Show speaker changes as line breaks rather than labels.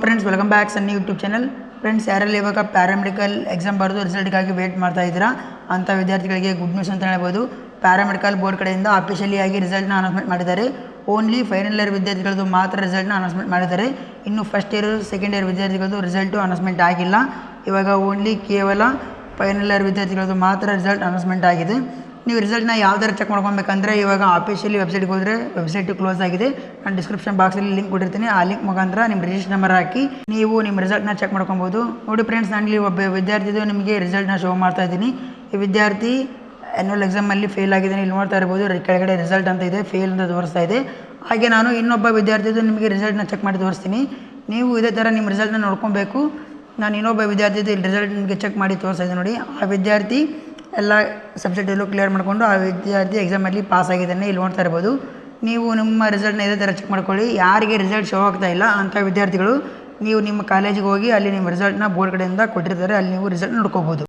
Friends, welcome back ಸನ್ನಿ YouTube channel. Friends, ಯಾರಲ್ಲಿ ಇವಾಗ paramedical exam ಬರೆದು ರಿಸಲ್ಟ್ಗಾಗಿ ವೇಟ್ ಮಾಡ್ತಾ ಇದ್ದೀರಾ ಅಂಥ ವಿದ್ಯಾರ್ಥಿಗಳಿಗೆ ಗುಡ್ ನ್ಯೂಸ್ ಅಂತ ಹೇಳ್ಬೋದು. ಪ್ಯಾರಾಮೆಡಿಕಲ್ ಬೋರ್ಡ್ ಕಡೆಯಿಂದ ಅಫಿಷಿಯಲಿ ಆಗಿ ರಿಸಲ್ಟ್ನ ಅನೌನ್ಸ್ಮೆಂಟ್ ಮಾಡಿದ್ದಾರೆ. ಓನ್ಲಿ ಫೈನಲ್ ಇಯರ್ ವಿದ್ಯಾರ್ಥಿಗಳದ್ದು ಮಾತ್ರ ರಿಸಲ್ಟ್ನ ಅನೌನ್ಸ್ಮೆಂಟ್ ಮಾಡಿದ್ದಾರೆ. ಇನ್ನು ಫಸ್ಟ್ ಇಯರ್ ಸೆಕೆಂಡ್ ಇಯರ್ ವಿದ್ಯಾರ್ಥಿಗಳದ್ದು ರಿಸಲ್ಟು ಅನೌನ್ಸ್ಮೆಂಟ್ ಆಗಿಲ್ಲ. ಇವಾಗ ಓನ್ಲಿ ಕೇವಲ ಫೈನಲ್ ಇಯರ್ ವಿದ್ಯಾರ್ಥಿಗಳದ್ದು ಮಾತ್ರ ರಿಸಲ್ಟ್ ಅನೌನ್ಸ್ಮೆಂಟ್ ಆಗಿದೆ. ನೀವು ರಿಸಲ್ಟ್ನ ಯಾವ ಥರ ಚೆಕ್ ಮಾಡ್ಕೊಬೇಕಂದ್ರೆ, ಇವಾಗ ಆಫಿಷಿಯಲಿ ವೆಬ್ಸೈಟ್ಗೆ ಹೋದರೆ ವೆಬ್ಸೈಟು ಕ್ಲೋಸ್ ಆಗಿದೆ. ನಾನು ಡಿಸ್ಕ್ರಿಪ್ಷನ್ ಬಾಕ್ಸಲ್ಲಿ ಲಿಂಕ್ ಕೊಟ್ಟಿರ್ತೀನಿ. ಆ ಲಿಂಕ್ ಮುಖಾಂತರ ನಿಮ್ಮ ರಿಜಿಸ್ಟರ್ ನಂಬರ್ ಹಾಕಿ ನೀವು ನಿಮ್ಮ ರಿಸಲ್ಟ್ನ ಚೆಕ್ ಮಾಡ್ಕೊಬೋದು. ನೋಡಿ ಫ್ರೆಂಡ್ಸ್, ನಾನು ಇಲ್ಲಿ ಒಬ್ಬ ವಿದ್ಯಾರ್ಥಿದು ನಿಮಗೆ ರಿಸಲ್ಟ್ನ ಶೋ ಮಾಡ್ತಾ ಇದ್ದೀನಿ. ಈ ವಿದ್ಯಾರ್ಥಿ ಆ್ಯನ್ಯುವಲ್ ಎಕ್ಸಾಮಲ್ಲಿ ಫೇಲ್ ಆಗಿದ್ದೀನಿ. ಇಲ್ಲಿ ನೋಡ್ತಾ ಇರ್ಬೋದು, ಕೆಳಗಡೆ ರಿಸಲ್ಟ್ ಅಂತ ಇದೆ, ಫೇಲ್ ಅಂತ ತೋರಿಸ್ತಾ ಇದೆ. ಹಾಗೆ ನಾನು ಇನ್ನೊಬ್ಬ ವಿದ್ಯಾರ್ಥಿದು ನಿಮಗೆ ರಿಸಲ್ಟ್ನ ಚೆಕ್ ಮಾಡಿ ತೋರಿಸ್ತೀನಿ. ನೀವು ಇದೇ ಥರ ನಿಮ್ಮ ರಿಸಲ್ಟ್ನ ನೋಡ್ಕೊಬೇಕು. ನಾನು ಇನ್ನೊಬ್ಬ ವಿದ್ಯಾರ್ಥಿದು ಇಲ್ಲಿ ರಿಸಲ್ಟ್ ನಿಮಗೆ ಚೆಕ್ ಮಾಡಿ ತೋರಿಸ್ತಾ ಇದ್ದೀನಿ. ನೋಡಿ, ಆ ವಿದ್ಯಾರ್ಥಿ ಎಲ್ಲ ಸಬ್ಜೆಕ್ಟಲ್ಲೂ ಕ್ಲಿಯರ್ ಮಾಡಿಕೊಂಡು ಆ ವಿದ್ಯಾರ್ಥಿ ಎಕ್ಸಾಮಲ್ಲಿ ಪಾಸ್ ಆಗಿದ್ದಾನೆ. ಇಲ್ಲಿ ನೋಡ್ತಾ ಇರ್ಬೋದು. ನೀವು ನಿಮ್ಮ ರಿಸಲ್ಟ್ನ ಇದೇ ಥರ ಚೆಕ್ ಮಾಡ್ಕೊಳ್ಳಿ. ಯಾರಿಗೆ ರಿಸಲ್ಟ್ ಶೋ ಆಗ್ತಾ ಇಲ್ಲ ಅಂಥ ವಿದ್ಯಾರ್ಥಿಗಳು ನೀವು ನಿಮ್ಮ ಕಾಲೇಜಿಗೆ ಹೋಗಿ ಅಲ್ಲಿ ನಿಮ್ಮ ರಿಸಲ್ಟ್ನ ಬೋರ್ಡ್ ಕಡೆಯಿಂದ ಕೊಟ್ಟಿರ್ತಾರೆ, ಅಲ್ಲಿ ನೀವು ರಿಸಲ್ಟ್ ನೋಡ್ಕೋಬೋದು.